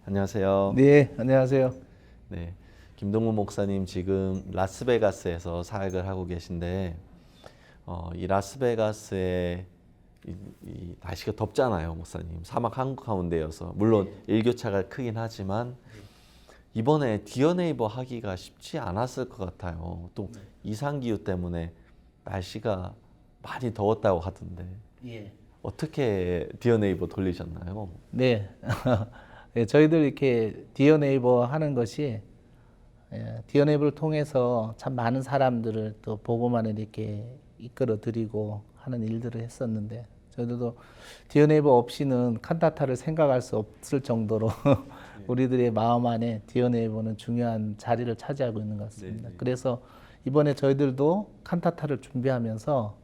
안녕하세요. 네, 안녕하세요. 네, 김동문 목사님 지금 라스베가스에서 사역을 하고 계신데 이 라스베가스에 이 날씨가 덥잖아요, 목사님. 사막 한가운데여서 물론 일교차가 크긴 하지만 이번에 디어네이버 하기가 쉽지 않았을 것 같아요. 또 이상기후 때문에 날씨가 많이 더웠다고 하던데 예. 어떻게 디어네이버 돌리셨나요? 네. 네, 저희들 이렇게 디어 네이버 하는 것이 디어 네이버를 통해서 참 많은 사람들을 또 복음안에 이렇게 이끌어 드리고 하는 일들을 했었는데 저희들도 디어 네이버 없이는 칸타타를 생각할 수 없을 정도로 우리들의 마음 안에 디어 네이버는 중요한 자리를 차지하고 있는 것 같습니다. 네. 그래서 이번에 저희들도 칸타타를 준비하면서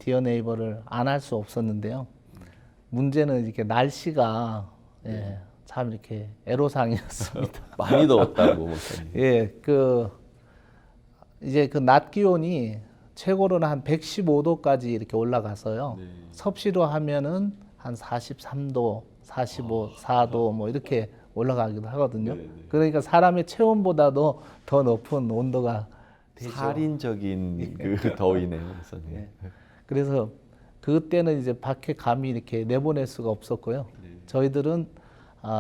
디어 네이버를 안 할 수 없었는데요. 문제는 이렇게 날씨가 참 이렇게 애로사항이었습니다. 많이 더웠다고 목사님. 예, 이제 그 낮 기온이 최고로는 한 115도까지 이렇게 올라가서요. 네. 섭씨로 하면은 한 43도, 45, 4도 뭐 이렇게 올라가기도 하거든요. 네, 네. 그러니까 사람의 체온보다도 더 높은 온도가 되죠. 살인적인 그 더위네요, 목사님. 예. 그래서 그때는 이제 밖에 감히 이렇게 내보낼 수가 없었고요. 네. 저희들은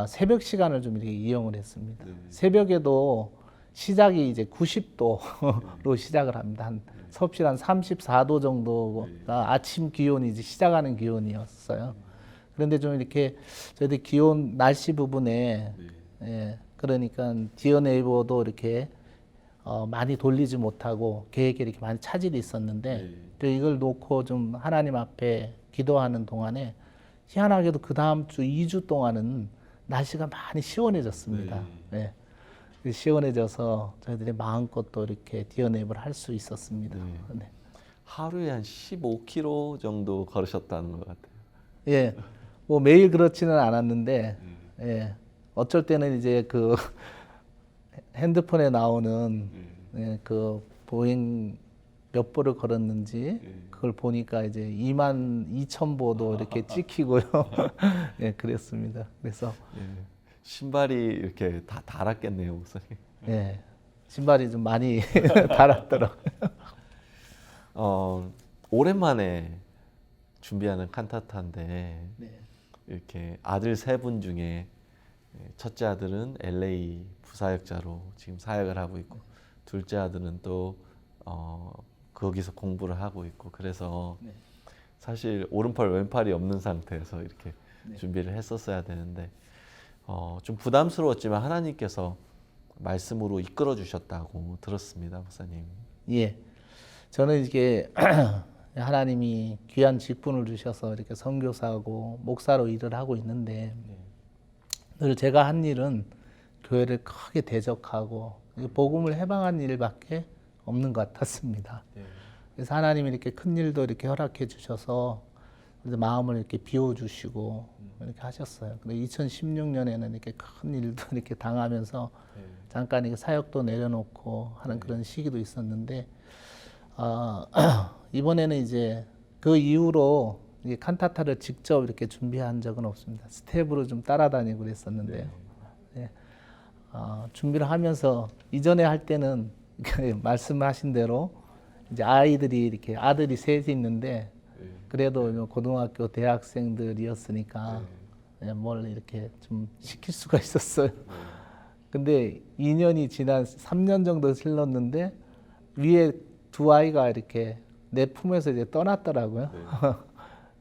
새벽 시간을 좀 이렇게 이용을 했습니다. 네. 새벽에도 시작이 이제 90도로 시작을 합니다. 한 섭씨 한 34도 정도가 아침 기온이 이제 시작하는 기온이었어요. 그런데 좀 이렇게 저희들 기온 날씨 부분에 그러니까 디어 네이버도 이렇게 많이 돌리지 못하고 계획에 이렇게 많이 차질이 있었는데 또 이걸 놓고 좀 하나님 앞에 기도하는 동안에 희한하게도 그 다음 주 2주 동안은 날씨가 많이 시원해졌습니다. 네. 시원해져서 저희들이 마음껏 또 이렇게 디어네이버를 할 수 있었습니다. 네. 하루에 한 15km 정도 걸으셨다는 것 같아요. 예, 뭐 매일 그렇지는 않았는데, 예, 어쩔 때는 이제 그 핸드폰에 나오는 그 보행 몇 보를 걸었는지 그걸 보니까 이제 22,000보도 이렇게 찍히고요. 예, 그랬습니다. 그래서 예. 신발이 이렇게 다 닳았겠네요, 목사님. 예, 신발이 좀 많이 닳았더라고요. 오랜만에 준비하는 칸타타인데 네. 이렇게 아들 세 분 중에 첫째 아들은 LA 부사역자로 지금 사역을 하고 있고 둘째 아들은 또 거기서 공부를 하고 있고 그래서 네. 사실 오른팔 왼팔이 없는 상태에서 이렇게 네. 준비를 했었어야 되는데 좀 부담스러웠지만 하나님께서 말씀으로 이끌어 주셨다고 들었습니다, 목사님. 예, 저는 이게 하나님이 귀한 직분을 주셔서 이렇게 선교사하고 목사로 일을 하고 있는데 늘 제가 한 일은 교회를 크게 대적하고 복음을 해방한 일밖에 없는 것 같았습니다. 그래서 하나님이 이렇게 큰 일도 이렇게 허락해 주셔서 마음을 이렇게 비워주시고 이렇게 하셨어요. 근데 2016년에는 이렇게 큰 일도 이렇게 당하면서 잠깐 이게 사역도 내려놓고 하는 그런 시기도 있었는데 이번에는 이제 그 이후로 이 칸타타를 직접 이렇게 준비한 적은 없습니다. 스텝으로 좀 따라다니고 그랬었는데요. 네. 준비를 하면서 이전에 할 때는 말씀하신 대로 이제 아이들이 이렇게 아들이 셋이 있는데 그래도 고등학교 대학생들이었으니까 뭘 이렇게 좀 시킬 수가 있었어요. 근데 2년이 지난 3년 정도 흘렀는데 위에 두 아이가 이렇게 내 품에서 이제 떠났더라고요.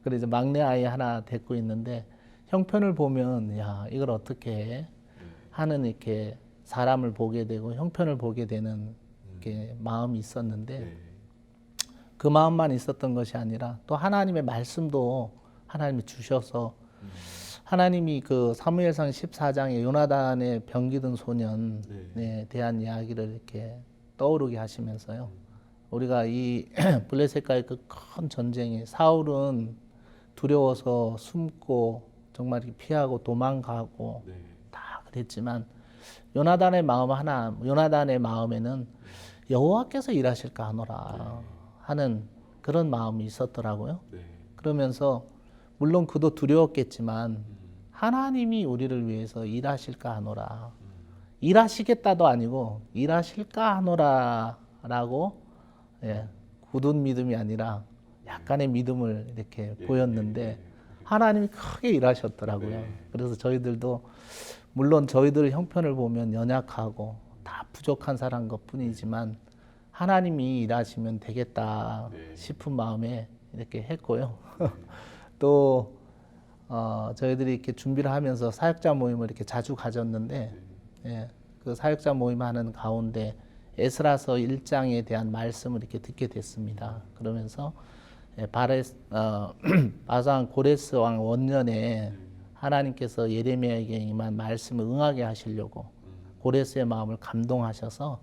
그래서 이제 막내 아이 하나 데리고 있는데 형편을 보면 야 이걸 어떻게 해? 하는 이렇게 사람을 보게 되고 형편을 보게 되는 이렇게 마음이 있었는데 그 마음만 있었던 것이 아니라 또 하나님의 말씀도 하나님이 주셔서 하나님이 그 사무엘상 14장에 요나단의 병기든 소년에 대한 이야기를 이렇게 떠오르게 하시면서요. 우리가 이 블레셋과의 그 큰 전쟁에 사울은 두려워서 숨고 정말 피하고 도망가고 다 그랬지만 요나단의 마음에는 여호와께서 일하실까 하노라 하는 그런 마음이 있었더라고요. 그러면서 물론 그도 두려웠겠지만 하나님이 우리를 위해서 일하실까 하노라. 일하시겠다도 아니고 일하실까 하노라라고 예, 굳은 믿음이 아니라 약간의 믿음을 이렇게 보였는데 하나님이 크게 일하셨더라고요. 그래서 저희들도 물론 저희들 형편을 보면 연약하고 다 부족한 사람 것뿐이지만 하나님이 일하시면 되겠다 싶은 마음에 이렇게 했고요. 또 저희들이 이렇게 준비를 하면서 사역자 모임을 이렇게 자주 가졌는데 예, 그 사역자 모임 하는 가운데 에스라서 1장에 대한 말씀을 이렇게 듣게 됐습니다. 그러면서 바산 고레스 왕 원년에 하나님께서 예레미야에게 임한 말씀을 응하게 하시려고 고레스의 마음을 감동하셔서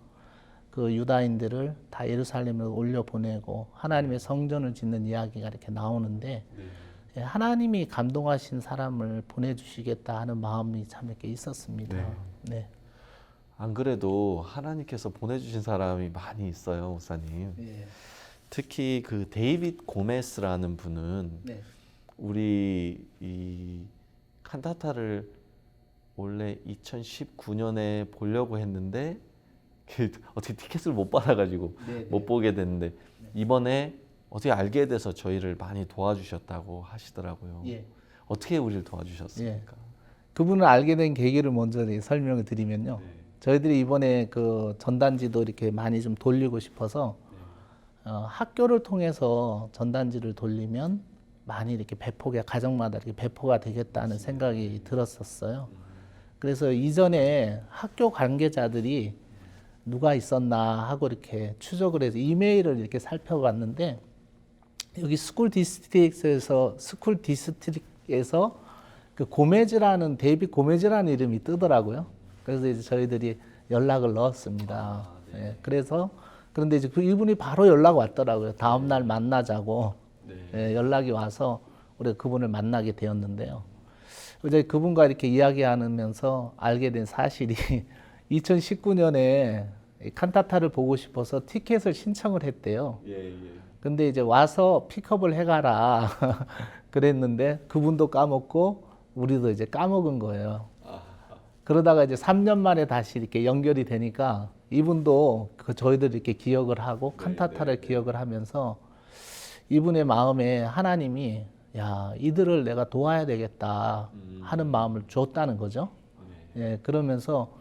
그 유다인들을 다 예루살렘으로 올려 보내고 하나님의 성전을 짓는 이야기가 이렇게 나오는데 하나님이 감동하신 사람을 보내주시겠다 하는 마음이 참 이렇게 있었습니다. 네. 안 그래도 하나님께서 보내주신 사람이 많이 있어요, 목사님. 네. 특히 그 데이빗 고메스라는 분은 네. 우리 이 칸타타를 원래 2019년에 보려고 했는데 어떻게 티켓을 못 받아가지고 못 보게 됐는데 이번에 어떻게 알게 돼서 저희를 많이 도와주셨다고 하시더라고요. 예. 어떻게 우리를 도와주셨습니까? 그분을 알게 된 계기를 먼저 설명을 드리면요. 저희들이 이번에 그 전단지도 이렇게 많이 좀 돌리고 싶어서 학교를 통해서 전단지를 돌리면 많이 이렇게 배포가 가정마다 이렇게 배포가 되겠다는 생각이 들었었어요. 그래서 이전에 학교 관계자들이 누가 있었나 하고 이렇게 추적을 해서 이메일을 이렇게 살펴봤는데 여기 스쿨 디스트릭트에서 그 고메즈라는 데이빗 고메즈라는 이름이 뜨더라고요. 그래서 이제 저희들이 연락을 넣었습니다. 예, 그래서 그런데 이제 그 이분이 바로 연락 왔더라고요. 다음 날 만나자고 예, 연락이 와서 우리가 그분을 만나게 되었는데요. 이제 그분과 이렇게 이야기하면서 알게 된 사실이 2019년에 칸타타를 보고 싶어서 티켓을 신청을 했대요. 근데 이제 와서 픽업을 해가라 그랬는데 그분도 까먹고 우리도 이제 까먹은 거예요. 그러다가 이제 3년 만에 다시 이렇게 연결이 되니까 이분도 저희들 이렇게 기억을 하고 칸타타를 기억을 하면서 이분의 마음에 하나님이 야 이들을 내가 도와야 되겠다 하는 마음을 줬다는 거죠. 예, 그러면서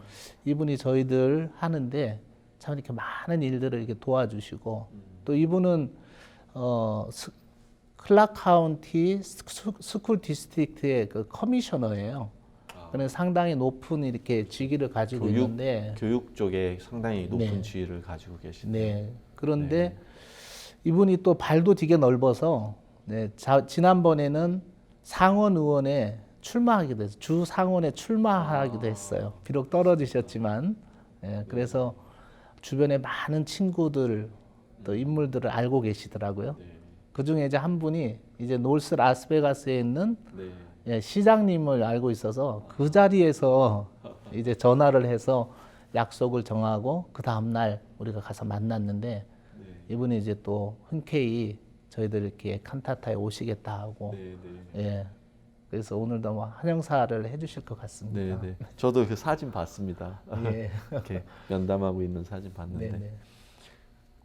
이분이 저희들 하는데 참 이렇게 많은 일들을 이렇게 도와주시고 또 이분은 클락 카운티 스쿨 디스트릭트의 그 커미셔너예요. 그래서 상당히 높은 이렇게 직위를 가지고 있는데 교육 쪽에 상당히 높은 지위를 가지고 계시네요. 네. 그런데 이분이 또 발도 되게 넓어서 지난번에는 상원 의원에 출마하기도 했어요. 주 상원에 출마하기도 했어요. 비록 떨어지셨지만 그래서 주변에 많은 친구들 또 인물들을 알고 계시더라고요. 그 중에 이제 한 분이 이제 노스 라스베가스에 있는 시장님을 알고 있어서 그 자리에서 이제 전화를 해서 약속을 정하고 그 다음 날 우리가 가서 만났는데 이분이 이제 또 흔쾌히 저희들 이렇게 칸타타에 오시겠다 하고 예. 그래서 오늘도 뭐 환영사를 해주실 것 같습니다. 네. 저도 그 사진 봤습니다. 예. 이렇게 면담하고 있는 사진 봤는데. 네네.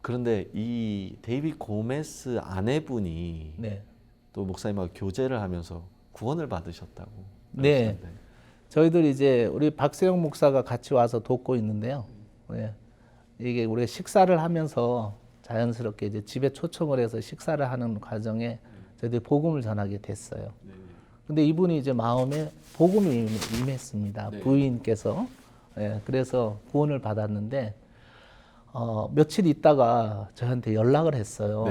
그런데 이 데이빗 고메스 아내분이 또 목사님하고 교제를 하면서 구원을 받으셨다고. 네. 그러시는데. 저희들 이제 우리 박세영 목사가 같이 와서 돕고 있는데요. 이게 우리 식사를 하면서 자연스럽게 이제 집에 초청을 해서 식사를 하는 과정에 저희들이 복음을 전하게 됐어요. 근데 이분이 이제 마음에 복음이 임했습니다. 부인께서. 그래서 구원을 받았는데 며칠 있다가 저한테 연락을 했어요.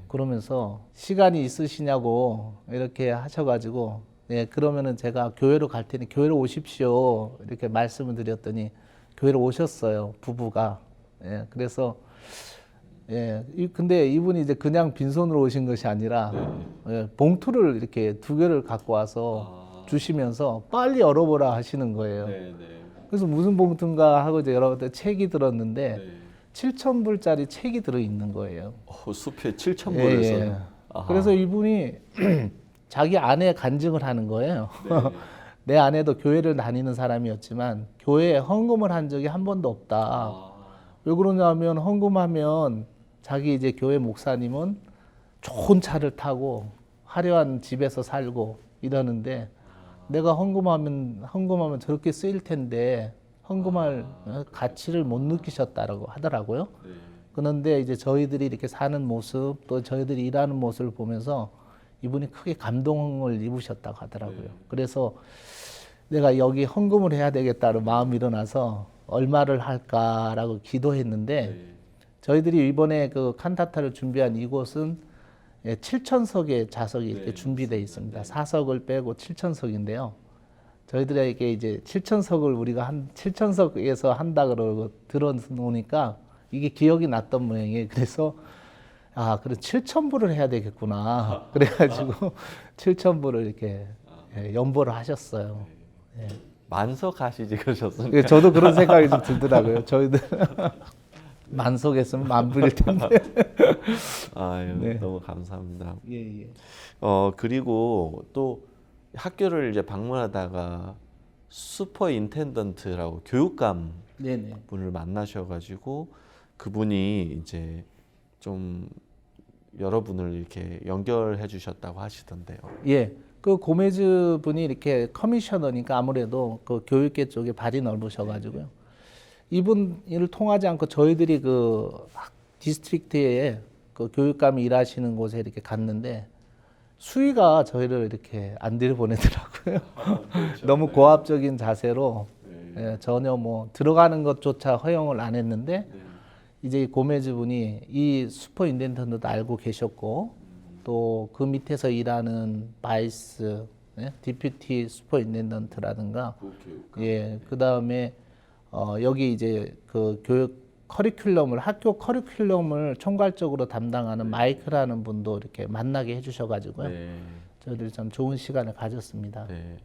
그러면서 시간이 있으시냐고 이렇게 하셔가지고 그러면은 제가 교회로 갈 테니 교회로 오십시오 이렇게 말씀을 드렸더니 교회로 오셨어요. 부부가. 그래서 근데 이분이 이제 그냥 빈손으로 오신 것이 아니라 봉투를 이렇게 2개를 갖고 와서 주시면서 빨리 열어보라 하시는 거예요. 그래서 무슨 봉투인가 하고 이제 열어봤더니 책이 들었는데 7,000불짜리 책이 들어있는 거예요. 수표에 7,000불을 써요. 그래서 이분이 자기 아내 간증을 하는 거예요. 내 아내도 교회를 다니는 사람이었지만 교회에 헌금을 한 적이 한 번도 없다. 왜 그러냐면 헌금하면 자기 이제 교회 목사님은 좋은 차를 타고 화려한 집에서 살고 이러는데 내가 헌금하면 저렇게 쓰일 텐데 헌금할 가치를 못 느끼셨다라고 하더라고요. 그런데 이제 저희들이 이렇게 사는 모습 또 저희들이 일하는 모습을 보면서 이분이 크게 감동을 입으셨다고 하더라고요. 그래서 내가 여기 헌금을 해야 되겠다는 마음이 일어나서 얼마를 할까라고 기도했는데 저희들이 이번에 그 칸타타를 준비한 이곳은 7,000석의 좌석이 이렇게 준비되어 있습니다. 4석을 빼고 7,000석인데요. 저희들에게 이제 7,000석을 우리가 한 7,000석에서 한다 그러고 들어놓으니까 이게 기억이 났던 모양이에요. 그래서 그래 7,000불을 해야 되겠구나. 그래가지고 7,000불을 이렇게 연보를 하셨어요. 예. 만석 하시지 그러셨습니까? 예, 저도 그런 생각이 좀 들더라고요. 저희들 만석했으면 만불일 텐데. 아유, 네. 너무 감사합니다. 예, 예. 그리고 또 학교를 이제 방문하다가 슈퍼 인텐던트라고 교육감 네네. 분을 만나셔가지고 그분이 이제 좀 여러분을 이렇게 연결해 주셨다고 하시던데요. 예. 그 고메즈 분이 이렇게 커미셔너니까 아무래도 그 교육계 쪽에 발이 넓으셔가지고요. 이분 일을 통하지 않고 저희들이 그 디스트릭트에 그 교육감이 일하시는 곳에 이렇게 갔는데 수위가 저희를 이렇게 안 들여보내더라고요. 그렇죠. 너무 고압적인 자세로 예, 전혀 뭐 들어가는 것조차 허용을 안 했는데 이제 이 고메즈 분이 이 슈퍼 인덴턴트도 알고 계셨고 또 그 밑에서 일하는 바이스, 디퓨티 슈퍼 인덴턴트라든가 예, 그다음에 여기 이제 그 교육 커리큘럼을 학교 커리큘럼을 총괄적으로 담당하는 마이크라는 분도 이렇게 만나게 해주셔가지고요. 저희들이 참 좋은 시간을 가졌습니다. 네.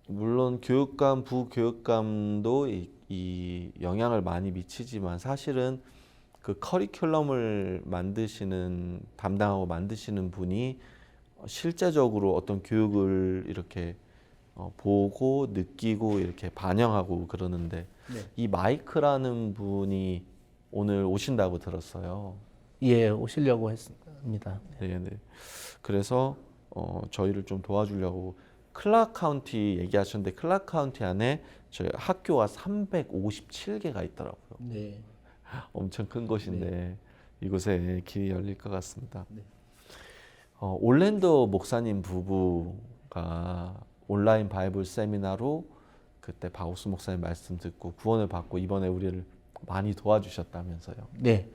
물론 교육감, 부교육감도 이 영향을 많이 미치지만 사실은 그 커리큘럼을 담당하고 만드시는 분이 실제적으로 어떤 교육을 이렇게 보고 느끼고 이렇게 반영하고 그러는데 네. 이 마이크라는 분이 오늘 오신다고 들었어요. 예, 오시려고 했습니다. 네, 네. 그래서 저희를 좀 도와주려고 클락 카운티 얘기하셨는데 클락 카운티 안에 저희 학교가 357개가 있더라고요. 네. 엄청 큰 곳인데 이곳에 길이 열릴 것 같습니다. 네. 올랜도 목사님 부부가 온라인 바이블 세미나로 그때 박옥수 목사님 말씀 듣고 구원을 받고 이번에 우리를 많이 도와주셨다면서요. 네.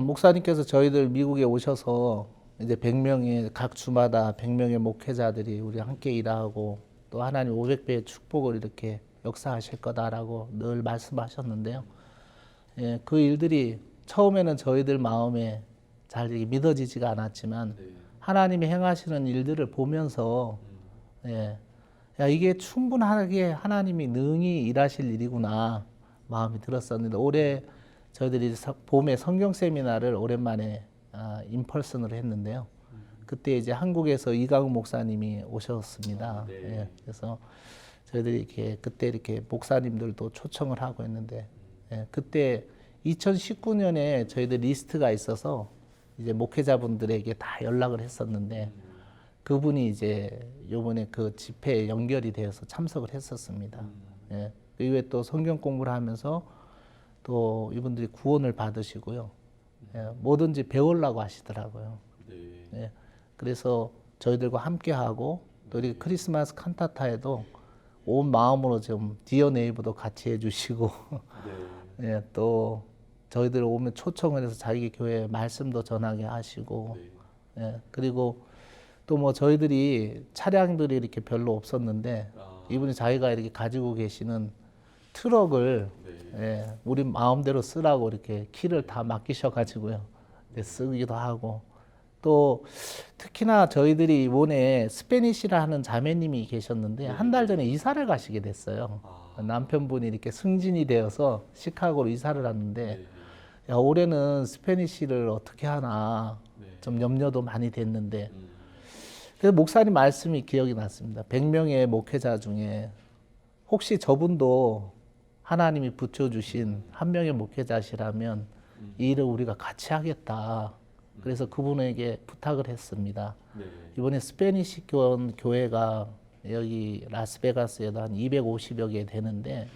목사님께서 저희들 미국에 오셔서 이제 100명의 각 주마다 100명의 목회자들이 우리 함께 일하고 또 하나님 500배의 축복을 이렇게 역사하실 거다라고 늘 말씀하셨는데요. 예, 그 일들이 처음에는 저희들 마음에 잘 믿어지지가 않았지만 하나님이 행하시는 일들을 보면서 예, 야, 이게 충분하게 하나님이 능히 일하실 일이구나 마음이 들었었는데 올해 저희들이 봄에 성경 세미나를 오랜만에 인펄슨으로 했는데요. 그때 이제 한국에서 이강우 목사님이 오셨습니다. 예, 그래서 저희들이 이렇게 그때 이렇게 목사님들도 초청을 하고 했는데 예, 그때 2019년에 저희들 리스트가 있어서 이제 목회자분들에게 다 연락을 했었는데 그분이 이제 요번에 그 집회에 연결이 되어서 참석을 했었습니다. 예, 그 이후에 또 성경 공부를 하면서 또 이분들이 구원을 받으시고요. 예, 뭐든지 배우려고 하시더라고요. 예, 그래서 저희들과 함께하고 또 이렇게 크리스마스 칸타타에도 온 마음으로 좀 디어 네이버도 같이 해주시고 예, 또 저희들 오면 초청을 해서 자기 교회 말씀도 전하게 하시고 예, 그리고 또 뭐 저희들이 차량들이 이렇게 별로 없었는데 이분이 자기가 이렇게 가지고 계시는 트럭을 예, 우리 마음대로 쓰라고 이렇게 키를 다 맡기셔가지고요. 네, 쓰기도 하고 또 특히나 저희들이 이번에 스페니시라 하는 자매님이 계셨는데 한 달 전에 이사를 가시게 됐어요. 남편분이 이렇게 승진이 되어서 시카고로 이사를 왔는데 야, 올해는 스페니시를 어떻게 하나 좀 염려도 많이 됐는데 그래서 목사님 말씀이 기억이 났습니다. 100명의 목회자 중에 혹시 저분도 하나님이 붙여주신 한 명의 목회자시라면 이 일을 우리가 같이 하겠다. 그래서 그분에게 부탁을 했습니다. 이번에 스페니시 교회가 여기 라스베가스에도 한 250여 개 되는데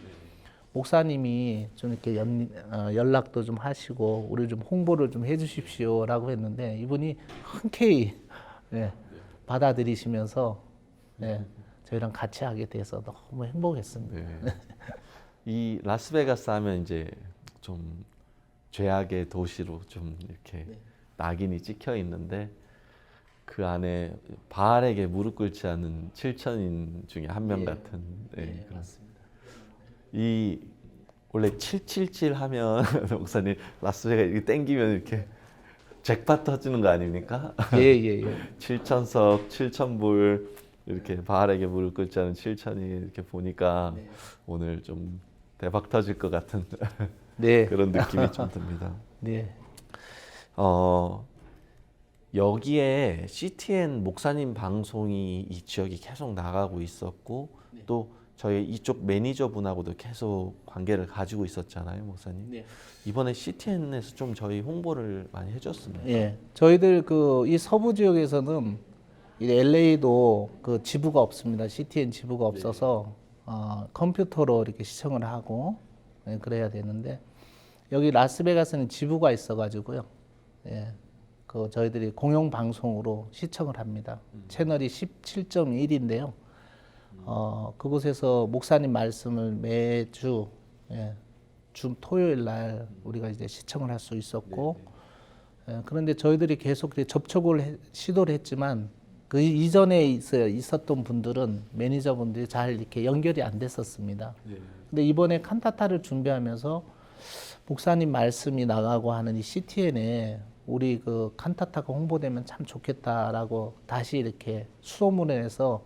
목사님이 좀 이렇게 연락도 좀 하시고 우리 좀 홍보를 좀 해주십시오라고 했는데 이분이 흔쾌히 받아들이시면서 저희랑 같이 하게 돼서 너무 행복했습니다. 이 라스베가스 하면 이제 좀 죄악의 도시로 좀 이렇게 낙인이 찍혀 있는데 그 안에 바알에게 무릎 꿇지 않은 7천인 중에 한 명 같은 그런. 맞습니다. 이 원래 777 하면 목사님 라스베가스 이렇게 땡기면 이렇게 잭팟 터지는 거 아닙니까? 예. 7천석, 7천불 이렇게 바알에게 무릎 꿇지 않은 7천이 이렇게 보니까 오늘 좀 대박 터질 것 같은 그런 느낌이 좀 듭니다. 네. 여기에 CTN 목사님 방송이 이 지역이 계속 나가고 있었고 또 저희 이쪽 매니저분하고도 계속 관계를 가지고 있었잖아요, 목사님. 이번에 CTN에서 좀 저희 홍보를 많이 해줬습니다. 예, 저희들 그 이 서부 지역에서는 이 LA도 그 지부가 없습니다. CTN 지부가 없어서 컴퓨터로 이렇게 시청을 하고 그래야 되는데 여기 라스베가스는 지부가 있어가지고요. 그 저희들이 공영 방송으로 시청을 합니다. 채널이 17.1인데요. 그곳에서 목사님 말씀을 매주 주 토요일 날 우리가 이제 시청을 할 수 있었고 그런데 저희들이 계속 접촉을 시도를 했지만 그 이전에 있었던 분들은 매니저분들이 잘 이렇게 연결이 안 됐었습니다. 근데 이번에 칸타타를 준비하면서 목사님 말씀이 나가고 하는 이 CTN에 우리 그 칸타타가 홍보되면 참 좋겠다라고 다시 이렇게 수소문을 해서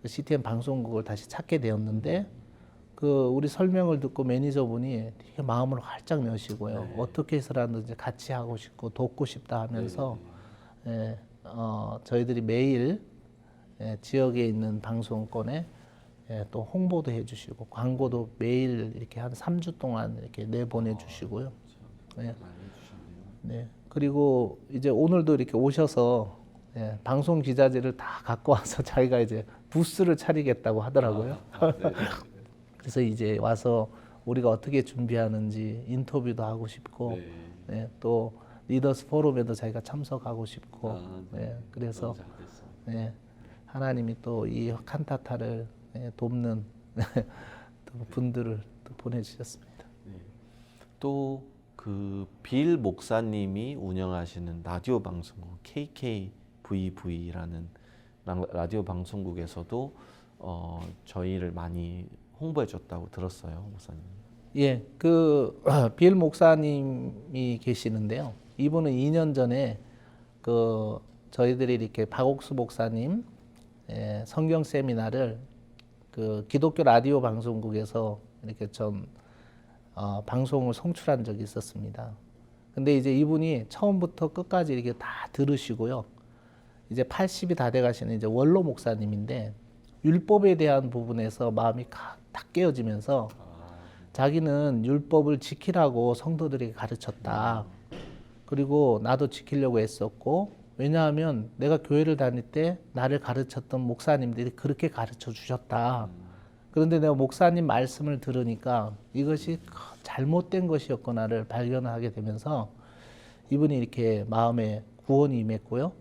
CTN 방송국을 다시 찾게 되었는데 그 우리 설명을 듣고 매니저분이 되게 마음을 활짝 여시고요. 어떻게 해서라든지 같이 하고 싶고 돕고 싶다 하면서 저희들이 매일 지역에 있는 방송권에 또 홍보도 해주시고 광고도 매일 이렇게 한 3주 동안 이렇게 내보내주시고요. 그리고 이제 오늘도 이렇게 오셔서 방송 기자재를 다 갖고 와서 자기가 이제 부스를 차리겠다고 하더라고요. 그래서 이제 와서 우리가 어떻게 준비하는지 인터뷰도 하고 싶고 또 리더스 포럼에도 자기가 참석하고 싶고 그래서 하나님이 또 이 칸타타를 돕는 또 분들을 또 보내주셨습니다. 또 그 빌 목사님이 운영하시는 라디오 방송국 KKVV라는 라디오 방송국에서도 저희를 많이 홍보해 줬다고 들었어요, 목사님. 예, 그 빌 목사님이 계시는데요. 이분은 2년 전에 그 저희들이 이렇게 박옥수 목사님 성경 세미나를 그 기독교 라디오 방송국에서 이렇게 좀 방송을 송출한 적이 있었습니다. 근데 이제 이분이 처음부터 끝까지 이렇게 다 들으시고요. 이제 80이 다 돼가시는 이제 원로 목사님인데 율법에 대한 부분에서 마음이 딱 깨어지면서 자기는 율법을 지키라고 성도들에게 가르쳤다. 그리고 나도 지키려고 했었고 왜냐하면 내가 교회를 다닐 때 나를 가르쳤던 목사님들이 그렇게 가르쳐 주셨다. 그런데 내가 목사님 말씀을 들으니까 이것이 잘못된 것이었구나를 발견하게 되면서 이분이 이렇게 마음에 구원이 임했고요.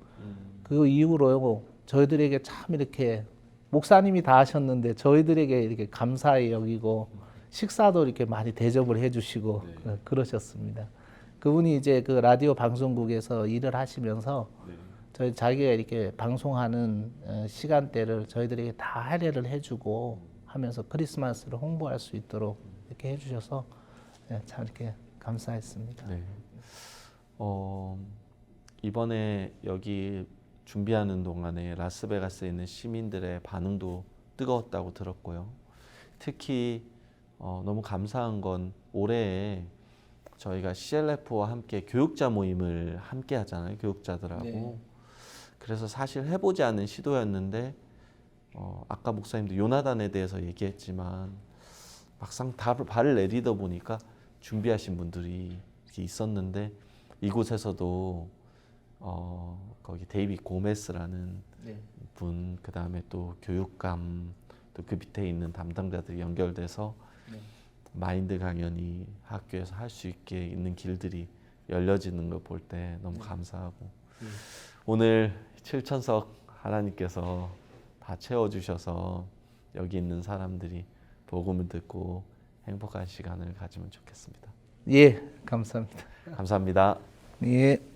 그 이후로 저희들에게 참 이렇게 목사님이 다 하셨는데 저희들에게 이렇게 감사히 여기고 식사도 이렇게 많이 대접을 해주시고 그러셨습니다. 그분이 이제 그 라디오 방송국에서 일을 하시면서 저희 자기가 이렇게 방송하는 시간대를 저희들에게 다 할애를 해주고 하면서 크리스마스를 홍보할 수 있도록 이렇게 해주셔서 참 이렇게 감사했습니다. 이번에 여기 준비하는 동안에 라스베가스에 있는 시민들의 반응도 뜨거웠다고 들었고요. 특히 너무 감사한 건 올해에 저희가 CLF와 함께 교육자 모임을 함께 하잖아요. 교육자들하고. 그래서 사실 해보지 않은 시도였는데 아까 목사님도 요나단에 대해서 얘기했지만 막상 발을 내디다 보니까 준비하신 분들이 이렇게 있었는데 이곳에서도 거기 데이빗 고메스라는 네. 분, 그 다음에 또 교육감, 또 그 밑에 있는 담당자들이 연결돼서 네. 마인드 강연이 학교에서 할 수 있게 있는 길들이 열려지는 걸 볼 때 너무 감사하고 오늘 7천석 하나님께서 다 채워주셔서 여기 있는 사람들이 복음을 듣고 행복한 시간을 가지면 좋겠습니다. 예, 감사합니다. 감사합니다. 예.